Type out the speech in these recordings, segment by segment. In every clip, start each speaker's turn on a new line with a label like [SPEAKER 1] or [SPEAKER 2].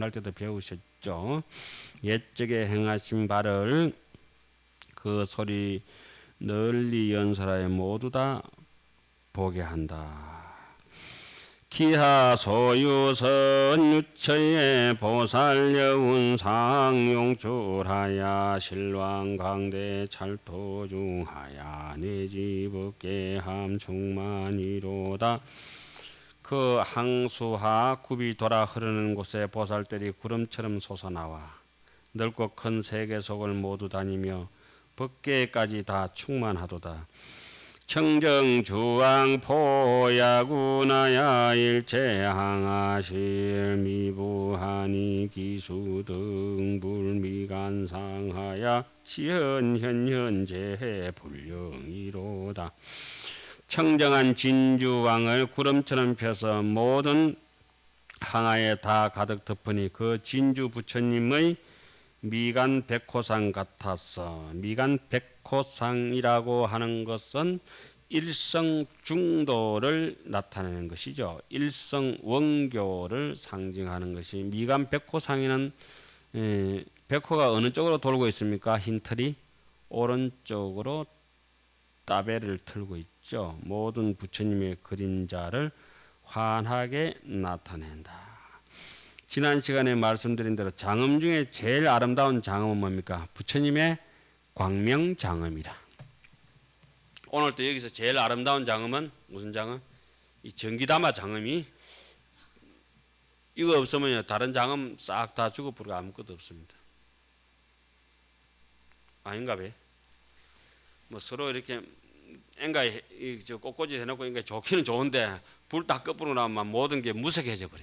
[SPEAKER 1] 할 때도 배우셨죠. 옛적에 행하신 바를 그 소리 널리 연설하여 모두 다 보게 한다. 기하 소유선 유처에 보살여운 상용출하야 실왕광대 찰토중하야 내지법계함 충만이로다. 그 항수하 굽이 돌아 흐르는 곳에 보살들이 구름처럼 솟아나와 넓고 큰 세계 속을 모두 다니며 법계까지 다 충만하도다. 청정주왕 포야구나야 일체항하실 미부하니 기수등 불미간상하야 지현현현재 불령이로다. 청정한 진주왕을 구름처럼 펴서 모든 항하에 다 가득 덮으니 그 진주 부처님의 미간 백호상 같았어. 미간 백호상이라고 하는 것은 일성중도를 나타내는 것이죠. 일성원교를 상징하는 것이 미간 백호상에는 백호가 어느 쪽으로 돌고 있습니까? 흰 털이 오른쪽으로 따배를 틀고 있죠. 모든 부처님의 그림자를 환하게 나타낸다. 지난 시간에 말씀드린 대로 장엄 중에 제일 아름다운 장엄은 뭡니까? 부처님의 광명장엄이라. 오늘 또 여기서 제일 아름다운 장엄은 무슨 장엄? 이 전기담화 장엄이 이거 없으면 다른 장엄 싹 다 죽어버리고 아무것도 없습니다. 아닌가 봐. 뭐 서로 이렇게 앵가 저 꽃꽂이 해놓고 앵가 좋기는 좋은데 불 딱 꺼부러 나면 모든 게 무색해져 버려.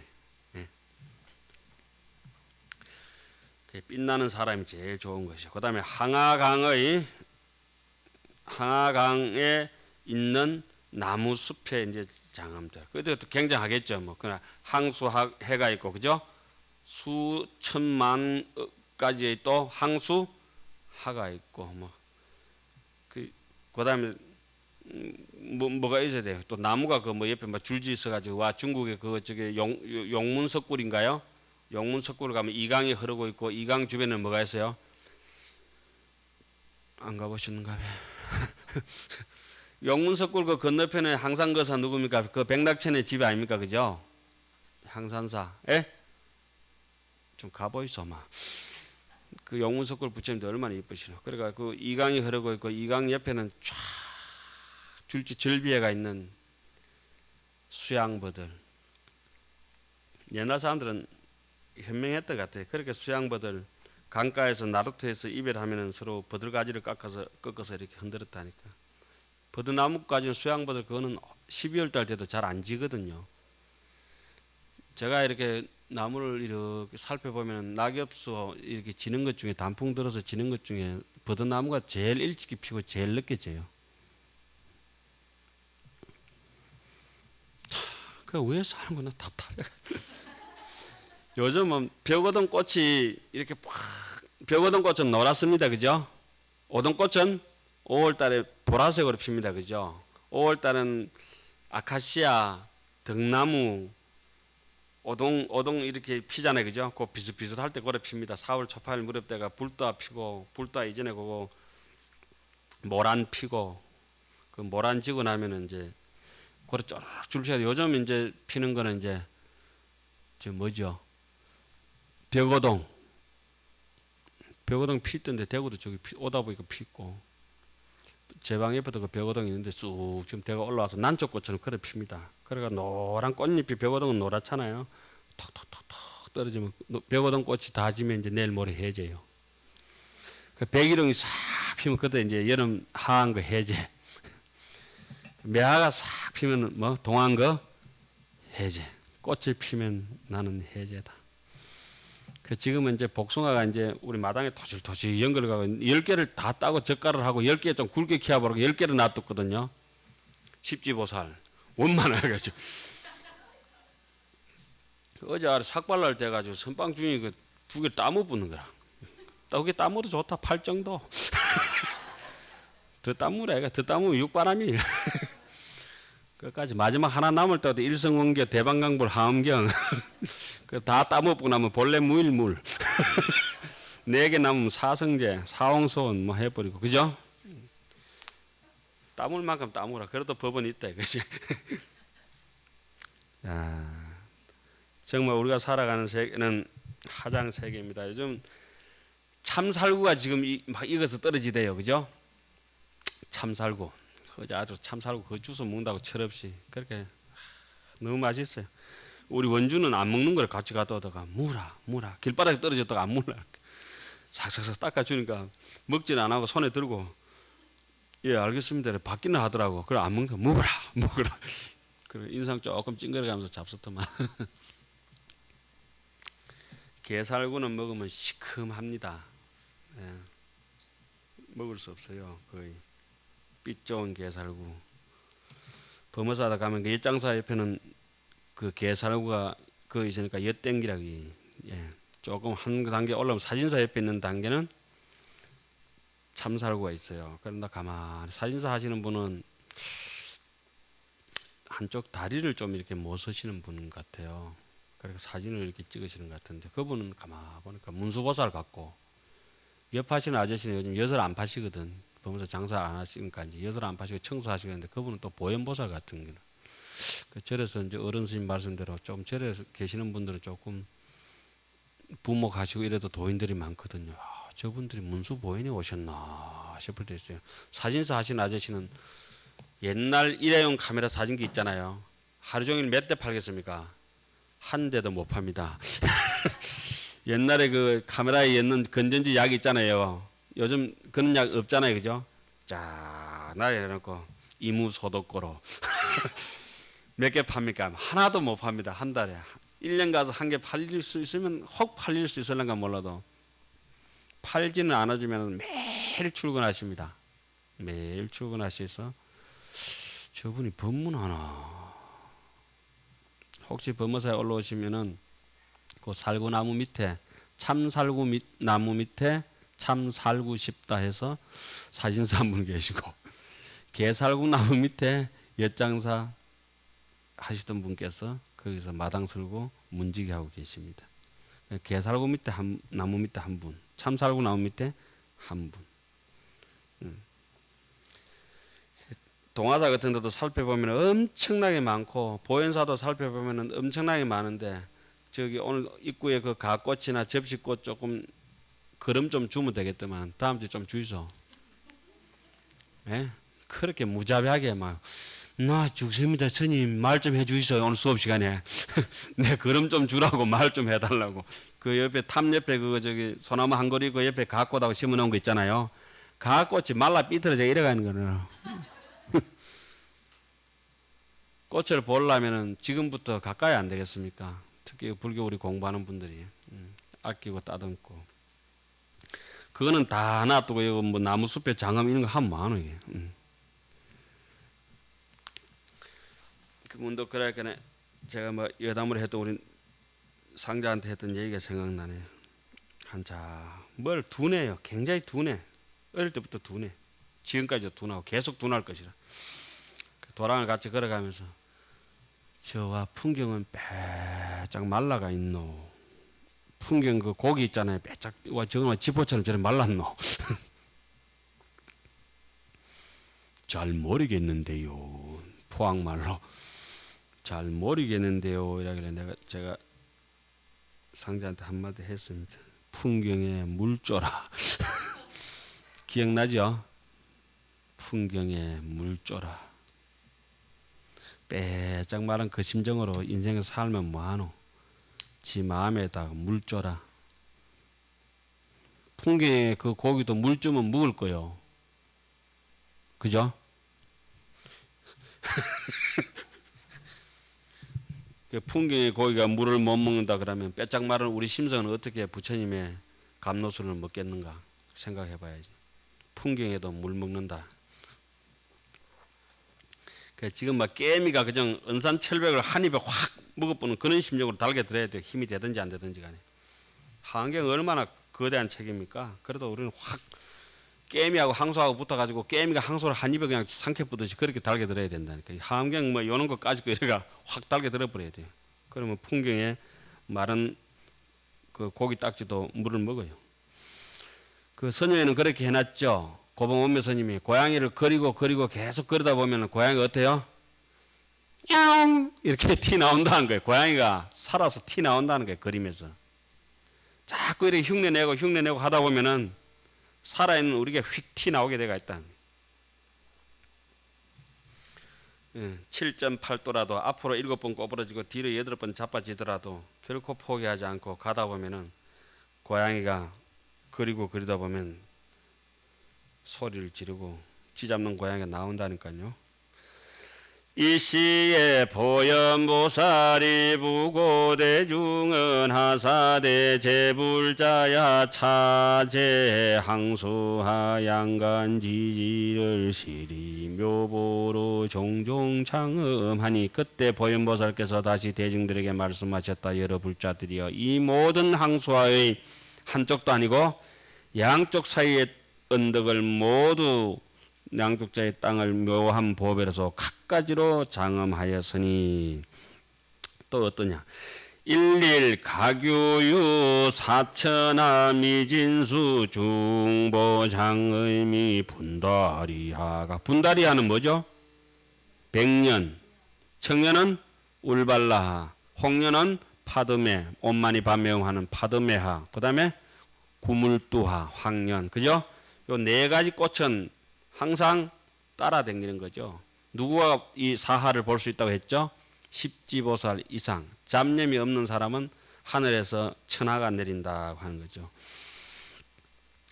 [SPEAKER 1] 빛나는 사람이 제일 좋은 것이죠. 그 다음에 항아강에 있는 나무 숲에 이제 장엄들. 그것도 굉장하겠죠. 뭐 그러나 항수해가 있고, 그죠? 수천만 가지의 또 항수하가 있고, 뭐 그다음에 뭐가 있어야 돼요. 또 나무가 그 뭐 옆에 막 줄지 있어가지고 와 중국의 그 저기 용문석굴인가요? 용문석굴을 가면 이강이 흐르고 있고 이강 주변에는 뭐가 있어요? 안 가보셨는가 봐요. 용문석굴 그 건너편에 항산거사 누굽니까? 그 백낙천의 집 아닙니까? 그죠? 항산사. 예? 좀 가보이소 마. 그 용문석굴 부처님도 얼마나 이쁘시노. 그러니까 그 이강이 흐르고 있고 이강 옆에는 쫙 줄지 절비해가 있는 수양버들. 옛날 사람들은 현명했던 것 같아요. 그렇게 수양버들 강가에서 나루터에서 이별하면은 서로 버들가지를 꺾어서 이렇게 흔들었다니까. 버드나무까지는 수양버들 그거는 12월 달 돼도 잘 안 지거든요. 제가 이렇게 나무를 이렇게 살펴보면 낙엽수 이렇게 지는 것 중에 단풍 들어서 지는 것 중에 버드나무가 제일 일찍이 피고 제일 늦게 져요. 그 왜 사는구나 답답해. 요즘은 벽오동 꽃이 이렇게 벽오동 꽃은 노랗습니다. 그죠? 오동꽃은 5월달에 보라색으로 핍니다. 그죠? 5월달은 아카시아, 등나무, 오동 이렇게 피잖아요. 그죠? 그 비슷비슷할 때 고래 핍니다. 4월 초파일 무렵 때가 불도 피고, 불도 이전에 그거 모란 피고, 그 모란 지고 나면은 이제 고래 쫙 줄피어요. 요즘 이제 피는 거는 이제 저 뭐죠? 벽오동 피있던데 대구도 저기 오다 보니까 피있고 제 방 옆에도 그 벽오동이 있는데 쑥 지금 대가 올라와서 난초꽃처럼 그래 핍니다. 그래가 노란 꽃잎이 벽오동은 노랗잖아요. 톡톡톡톡 떨어지면 벽오동 꽃이 다 지면 이제 내일 모레 해제요. 그 백일홍이 싹 피면 그때 이제 여름 하한 거 해제. 매화가 싹 피면 뭐 동한 거 해제. 꽃을 피면 나는 해제다. 그 지금은 이제 복숭아가 이제 우리 마당에 토실토실 연결가고 10개를 다 따고 젓갈을 하고 10개 좀 굵게 키워버리고 10개를 놔뒀거든요. 십지보살 원만해가지고 어제 아래 삭발날 돼가지고 선빵 중에 그 2개 따무 붙는 거라. 그게 따무도 좋다 팔 정도. 더 따무라 애가 더 따무면 육바람이. 끝까지 마지막 하나 남을 때도 일성원교, 대방강불, 하엄경 그 다 따먹고 나면 본래 무일물 4개 남으면 사성제, 사홍소원 뭐 해버리고 그죠? 따물 만큼 따무라. 그래도 법은 있다 그지? 야, 정말 우리가 살아가는 세계는 하장 세계입니다. 요즘 참살구가 지금 막 익어서 떨어지대요, 그죠? 참살구, 그저 아주 참살구 그 주워 먹는다고 철없이 그렇게 너무 맛있어요. 우리 원주는 안 먹는 걸 같이 갖다 오다가 무라 길바닥에 떨어졌다가 안 물라 싹싹싹 닦아주니까 먹지는 안 하고 손에 들고 예 알겠습니다 받기는 하더라고. 그래 안 먹는 거 먹으라 그래 인상 조금 찡그려가면서 잡수더만 게살구는 먹으면 시큼합니다. 예. 먹을 수 없어요. 거의 빛 좋은 게살구. 범어사다 가면 그 엿장사 옆에는 그 게살구가 그 있으니까 엿땡기라기. 예. 조금 한 단계 올라오면 사진사 옆에 있는 단계는 참살구가 있어요. 그런데 가만히 사진사 하시는 분은 한쪽 다리를 좀 이렇게 못 서시는 분 같아요. 그래서 사진을 이렇게 찍으시는 것 같은데 그분은 가만 보니까 문수보살 같고 옆 하시는 아저씨는 요즘 엿을 안 파시거든. 보면서 장사 안 하시니까 이제 엿을 안 파시고 청소하시는데 그분은 또 보현보살 같은 거는. 절에서 이제 어른 스님 말씀대로 좀 절에 계시는 분들은 조금 부모 가시고 이래도 도인들이 많거든요. 아, 저분들이 문수 보현이 오셨나 싶을 때 있어요. 사진사 하시는 아저씨는 옛날 일회용 카메라 사진기 있잖아요. 하루 종일 몇 대 팔겠습니까? 한 대도 못 팝니다. 옛날에 그 카메라에 넣는 건전지 약 있잖아요. 요즘 그런 약 없잖아요, 그죠? 자, 나해놓고 이무소독고로 몇 개 팝니까? 하나도 못 팝니다. 한 달에 1년 가서 한 개 팔릴 수 있으면 혹 팔릴 수 있을런가 몰라도 팔지는 않아주면 매일 출근하십니다. 매일 출근하셔서 저분이 법문하나? 혹시 법무사에 올라오시면은 그 살구나무 밑에 참살구 나무 밑에 참 살고 싶다 해서 사진사 한 분 계시고 개살구 나무 밑에 엿장사 하시던 분께서 거기서 마당 설고 문지기 하고 계십니다. 개살구 밑에 나무 밑에 한 분, 참살구 나무 밑에 한 분. 동화사 같은 데도 살펴보면 엄청나게 많고 보현사도 살펴보면 엄청나게 많은데 저기 오늘 입구에 그 가꽃이나 접시꽃 조금 걸음 좀 주면 되겠더만 다음 주에 좀 주이소. 예? 그렇게 무자비하게 막 나 죽습니다 스님 말 좀 해주이소 오늘 수업 시간에 내 걸음 좀 주라고 말 좀 해달라고. 그 옆에 탑 옆에 그 저기 소나무 한 그루 그 옆에 가꽃하고 심어놓은 거 있잖아요. 가꽃이 말라 삐뚤어져 이래가는 거는. 꽃을 보려면은 지금부터 가까이 안 되겠습니까? 특히 불교 우리 공부하는 분들이 아끼고 따듬고 그거는 다 놔두고 이거 뭐 나무 숲에 장엄 이런 거 하면 뭐하노 이게. 그 문도 그러니까 제가 뭐 여담을 해도 우리 상자한테 했던 얘기가 생각나네요. 한자 뭘 둔해요. 굉장히 둔해. 어릴 때부터 둔해. 지금까지도 둔하고 계속 둔할 것이라. 그 도랑을 같이 걸어가면서 저와 풍경은 빼짝 말라가 있노. 풍경 그 고기 있잖아요. 빼짝 와 저거 지포처럼 저래 말랐노. 잘 모르겠는데요. 포항말로 잘 모르겠는데요. 이라길래 제가 상자한테 한마디 했습니다. 풍경에 물줘라. 기억나죠? 풍경에 물줘라. 빼짝 말한 그 심정으로 인생을 살면 뭐하노? 지 마음에다가 물 줘라. 풍경에 그 고기도 물 주면 먹을 거요. 그죠? 그 풍경에 고기가 물을 못 먹는다 그러면 빼짝 말은 우리 심성은 어떻게 부처님의 감로술을 먹겠는가 생각해 봐야지. 풍경에도 물 먹는다. 지금 막 깨미가 그냥 은산철벽을 한 입에 확 먹어보는 그런 심정으로 달게 들어야 돼. 힘이 되든지 안 되든지 간에. 한경 얼마나 거대한 책입니까? 그래도 우리는 확 깨미하고 항소하고 붙어가지고 깨미가 항소를 한 입에 그냥 삼켜뿌듯이 그렇게 달게 들어야 된다니까. 함경 뭐 요런 거까지 이래가 확 달게 들어버려야 돼요. 그러면 풍경에 마른 그 고기 딱지도 물을 먹어요. 그 선녀에는 그렇게 해놨죠. 고봉원묘 스님이 고양이를 그리고 계속 그러다 보면 고양이가 어때요? 야옹 이렇게 티 나온다는 거예요. 고양이가 살아서 티 나온다는 거예요. 그림에서. 자꾸 이렇게 흉내내고 하다 보면은 살아있는 우리가 휙 티 나오게 돼가 있다. 7.8도라도 앞으로 7번 꼬부러지고 뒤로 8번 자빠지더라도 결코 포기하지 않고 가다 보면은 고양이가 그리다 보면 소리를 지르고 쥐잡는 고양이가 나온다니까요. 이시에 보현보살이 부고대중은 하사대 제불자야 차제 항소하 양간지지를 시리 묘보로 종종 창음하니 그때 보현보살께서 다시 대중들에게 말씀하셨다. 여러 불자들이여 이 모든 항소하의 한쪽도 아니고 양쪽 사이의 언덕을 모두 양쪽자의 땅을 묘한 보배로서 갖가지로 장엄하였으니 또 어떠냐 일일 가교유 사천하 미진수 중보장의미 분다리하가 분다리하는 뭐죠? 백년 청년은 울발라하 홍년은 파드메 온만이 반매음하는 파드메하 그 다음에 구물두하 황년 그죠? 요 네 가지 꽃은 항상 따라다니는 거죠. 누구가 이 사하를 볼 수 있다고 했죠? 십지보살 이상 잡념이 없는 사람은 하늘에서 천하가 내린다고 하는 거죠.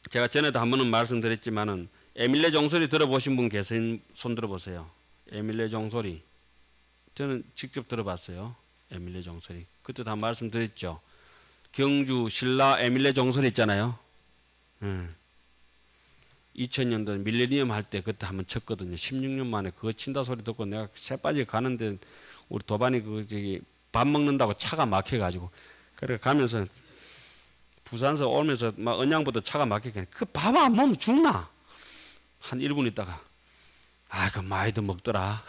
[SPEAKER 1] 제가 전에도 한 번은 말씀드렸지만은 에밀레 종소리 들어보신 분 계신 손 들어보세요. 에밀레 종소리 저는 직접 들어봤어요. 에밀레 종소리 그때도 한 말씀드렸죠. 경주 신라 에밀레 종소리 있잖아요. 2000년도 밀레니엄 할 때 그때 한번 쳤거든요. 16년 만에 그거 친다 소리 듣고 내가 새빠지게 가는데 우리 도반이 밥 먹는다고 차가 막혀가지고 그래 가면서 부산서 오면서 막 언양부터 차가 막히게 그 밥 안 먹으면 죽나? 한 1분 있다가 그 많이도 먹더라.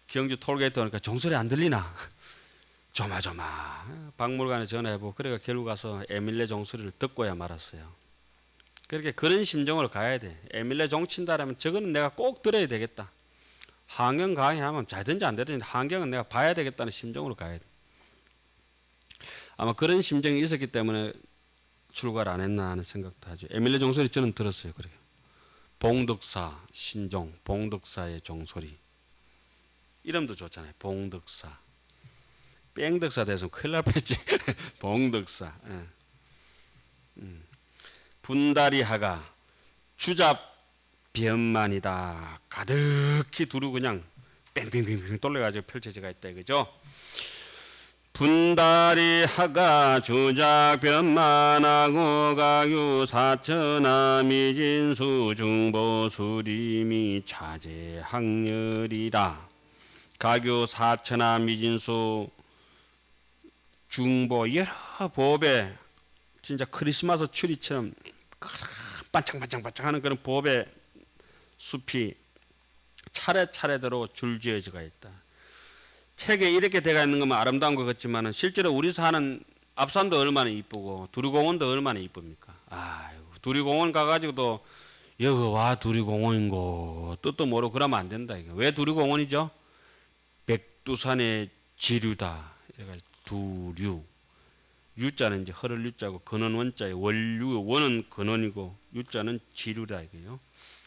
[SPEAKER 1] 경주 톨게이트 오니까 종소리 안 들리나? 조마조마 박물관에 전화해보고 그래가 결국 가서 에밀레 종소리를 듣고야 말았어요. 그렇게 그런 심정으로 가야 돼. 에밀레 종친다라면 저거는 내가 꼭 들어야 되겠다. 환경 강의하면 되든지 안 되든지 환경은 내가 봐야 되겠다는 심정으로 가야 돼. 아마 그런 심정이 있었기 때문에 출가를 안 했나 하는 생각도 하죠. 에밀레 종소리 저는 들었어요. 그래요. 봉덕사 신종 봉덕사의 종소리 이름도 좋잖아요. 봉덕사 뺑덕사 돼서 큰일 날 뻔했지. 봉덕사 분다리하가 주잡변만이다. 가득히 두루 그냥 뺑뺑뺑뺑 돌려가지고 펼쳐져가 있다 이거죠. 분다리하가 주작변만하고 가유 사천하 미진수 중보수림이 차제학렬이라. 가교 사천하 미진수 중보 여러 보배 진짜 크리스마스 추리처럼 반짝반짝반짝하는 그런 보배 숲이 차례차례대로 줄지어져가 있다. 책에 이렇게 돼가 있는 것만 아름다운 것 같지만 실제로 우리 사는 앞산도 얼마나 이쁘고 두리공원도 얼마나 이쁩니까? 아이고 두리공원 가가지고도 여기 와 두리공원인고 뜻도 모르고 그러면 안 된다. 이거. 왜 두리공원이죠? 백두산의 지류다. 두류. 유자는 이제 허를 유자고 근원 원자에 원류 원은 근원이고 유자는 지류라 이거요.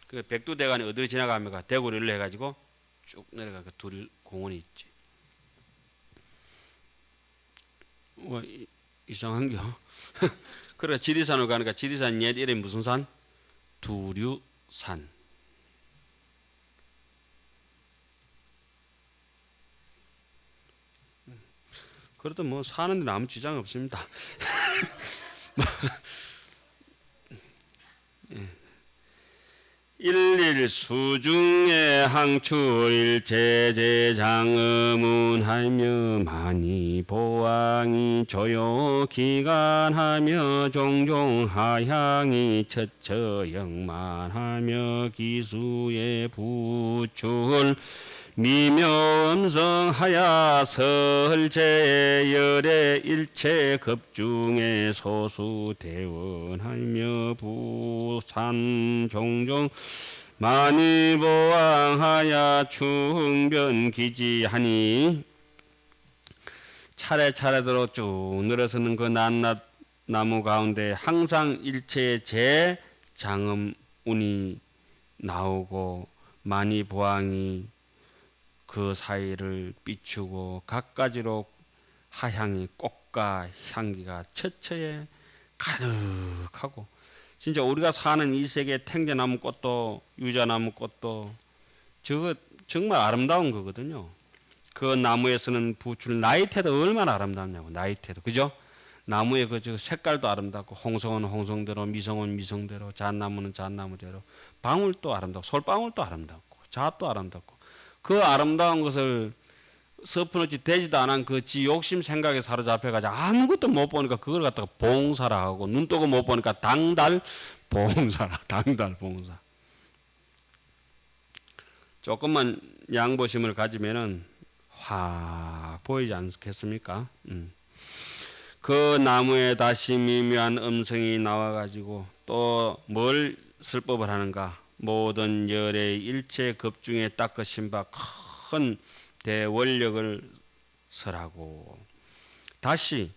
[SPEAKER 1] 그 백두대간이 어디로 지나가면 대구를 일로 해가지고 쭉 내려가 두류 공원이 있지. 와 이상한겨. 그래 지리산으로 가니까 지리산 옛 이름이 무슨 산? 두류산. 그래도 뭐 사는 데는 아무 지장 없습니다. 일일 수중에 항추일제제장음운하며 많이 보왕이 조요 기간하며 종종 하향이 처처영만하며 기수의 부출 미묘음성하야 설제열의 일체 급중에 소수대원하며 부산 종종 많이 보왕하야 충변기지하니 차례차례대로 쭉 늘어서는 그 낱낱나무 가운데 항상 일체 제장음운이 나오고 많이 보왕이 그 사이를 비추고 갖가지로 하향이 꽃과 향기가 처처에 가득하고 진짜 우리가 사는 이 세계 탱자나무 꽃도 유자나무 꽃도 저거 정말 아름다운 거거든요. 그 나무에서는 부출 나이테도 얼마나 아름답냐고. 나이테도 그죠? 나무의 그 색깔도 아름답고 홍성은 홍성대로 미성은 미성대로 잣나무는 잣나무대로 방울도 아름답고 솔방울도 아름답고 잣도 아름답고 그 아름다운 것을 서푼어치 되지도 않은 그 지 욕심 생각에 사로잡혀가지고 아무것도 못 보니까 그걸 갖다가 봉사라 하고 눈 뜨고 못 보니까 당달 봉사라. 당달 봉사. 조금만 양보심을 가지면은 확 보이지 않겠습니까? 그 나무에 다시 미묘한 음성이 나와가지고 또 뭘 설법을 하는가? 모든 열의 일체 급중에 닦으신 바 큰 대원력을 설하고 다시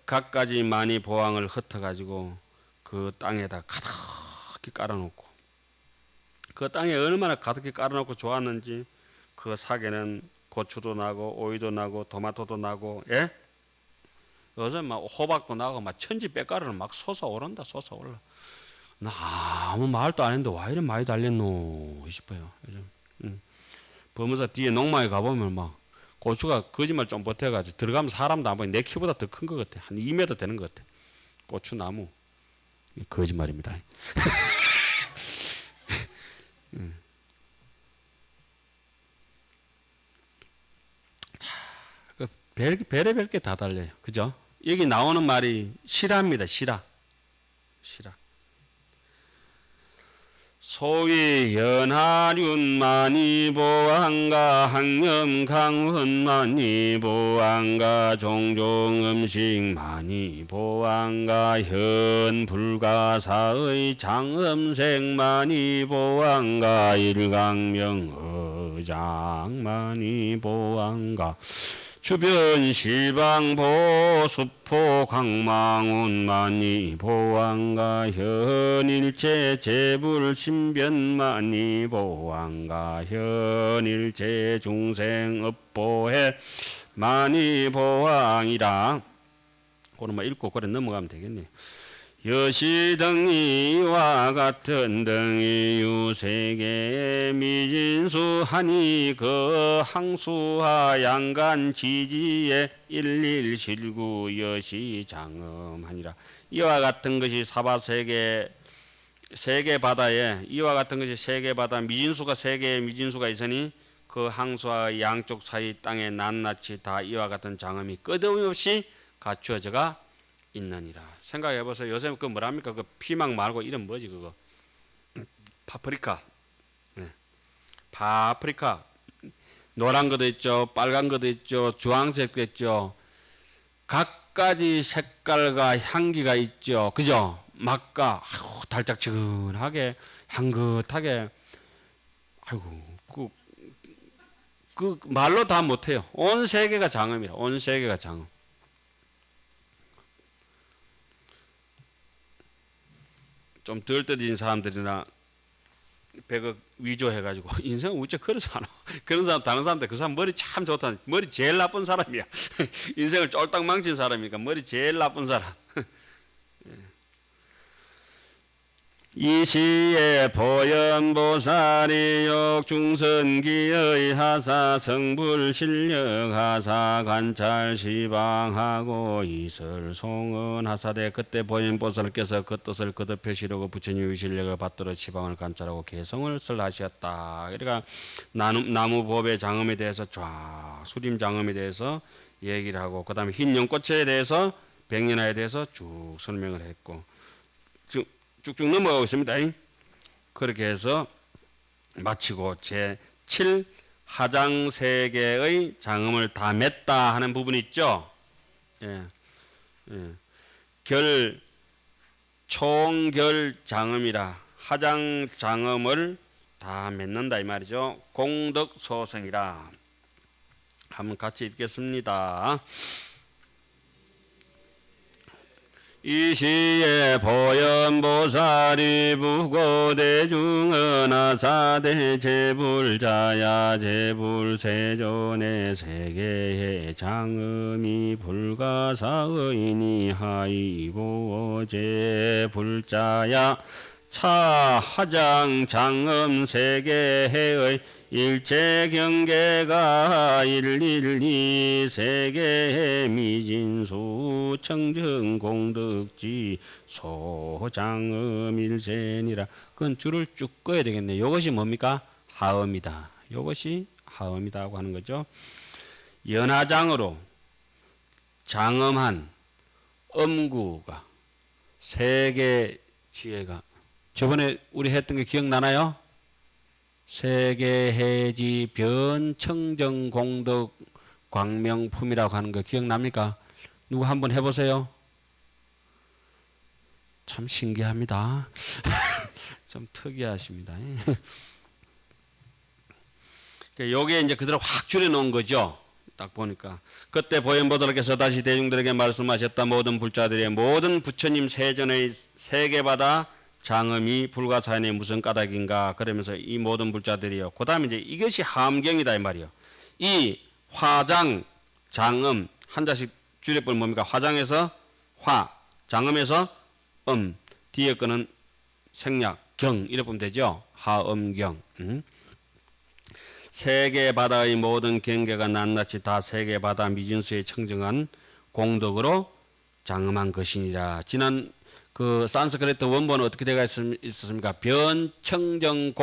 [SPEAKER 1] 갖가지 많이 보왕을 흩어가지고 그 땅에다 가득히 깔아놓고 그 땅에 얼마나 가득히 깔아놓고 좋았는지 그 사계는 고추도 나고 오이도 나고 토마토도 나고 예? 요즘 막 호박도 나고 막 천지 빽가루는 막 솟아오른다 솟아올라. 나 아무 말도 안 했는데 와 이래 많이 달렸노 싶어요. 요즘. 범어사 뒤에 농마에 가보면 막 고추가 거짓말 좀 못해가지고 들어가면 사람도 안 보이. 내 키보다 더 큰 것 같아. 한 2m 되는 것 같아. 고추나무. 거짓말입니다. 자, 별의별 게 다 달려요. 그죠? 여기 나오는 말이 실화입니다. 실화. 소위 연하륜만이 보안가 항염강훈만이 보안가 종종음식만이 보안가 현불가사의 장음색만이 보안가 일강명의장만이 보안가 주변 실방보 수포 강망운만이 보안가 현일체 재불 신변만이 보안가 현일체 중생업보해 만이 보왕이라. 그런만 읽고 그래 넘어가면 되겠네요. 여시등이 이와 같은 등이 유세계 미진수하니 그 항수하 양간 지지에 일일실구 여시장엄하니라. 이와 같은 것이 사바세계 세계 바다에 이와 같은 것이 세계 바다 미진수가 세계에 미진수가 있으니 그 항수와 양쪽 사이 땅에 낱낱이 다 이와 같은 장엄이 끝없이 갖추어져가 있느니라. 생각해보세요. 요새 그 뭐랍니까? 그 피망 말고 이름 뭐지 그거? 파프리카. 네. 파프리카. 노란 것도 있죠. 빨간 것도 있죠. 주황색도 있죠. 각가지 색깔과 향기가 있죠. 그죠? 맛과 달짝지근하게 향긋하게 아이고 그 말로 다 못해요. 온 세계가 장엄이라. 온 세계가 장엄. 좀 덜 떠진 사람들이나 배가 위조해가지고 인생은 어째 그런 사람 그런 사람 다른 사람들 그 사람 머리 참 좋다. 머리 제일 나쁜 사람이야. 인생을 쫄딱 망친 사람이니까 머리 제일 나쁜 사람. 이 시에 보현보살이 욕중선기의 하사 성불 실력 하사 관찰 시방하고 이설 송은 하사대 그때 보현보살께서 그 뜻을 거듭하시려고 부처님의 실력을 받들어 시방을 관찰하고 개성을 설하셨다. 그러니까 나무법의 장엄에 대해서 쫙 수림 장엄에 대해서 얘기를 하고 그 다음에 흰 연꽃에 대해서 백년화에 대해서 쭉 설명을 했고 쭉쭉 넘어가고 있습니다. 그렇게 해서 마치고 제7 하장 세계의 장엄을 다 맺다 하는 부분이 있죠. 예. 총결 장엄이라 하장 장엄을 다 맺는다 이 말이죠. 공덕 소성이라. 한번 같이 읽겠습니다. 이 시에 보현보살이 부고대중은 하사대 제불자야 제불세존의 세계의 장엄이 불가사의니 하이고 제불자야 차하장 장엄 세계의 일체 경계가 112 세계의 미진수 청정 공덕지 소장엄 일센이라. 그건 줄을 쭉 꺼야 되겠네. 이것이 뭡니까? 하엄이다. 이것이 하엄이다고 하는 거죠. 연하장으로 장엄한 엄구가 세계 지혜가 저번에 우리 했던 게 기억나나요? 세계해지 변청정 공덕 광명품이라고 하는 거 기억납니까? 누구 한번 해보세요. 참 신기합니다. 좀 특이하십니다. 요게 이제 그대로 확 줄여놓은 거죠. 딱 보니까 그때 보현보살께서 다시 대중들에게 말씀하셨다. 모든 불자들의 모든 부처님 세전의 세계바다 장엄이 불가사연에 무슨 까닭인가 그러면서 이 모든 불자들이요. 그 다음에 이제 이것이 함경이다 이 말이요. 이 화장 장엄 한자씩 줄여보면 뭡니까? 화장에서 화, 장엄에서 뒤에 거는 생략 경 이래 보면 되죠. 하엄경. 세계 바다의 모든 경계가 낱낱이 다 세계 바다 미진수에 청정한 공덕으로 장엄한 것이니라. 지난 그 산스크리트 원본은 어떻게 되어 있었습니까? 변청정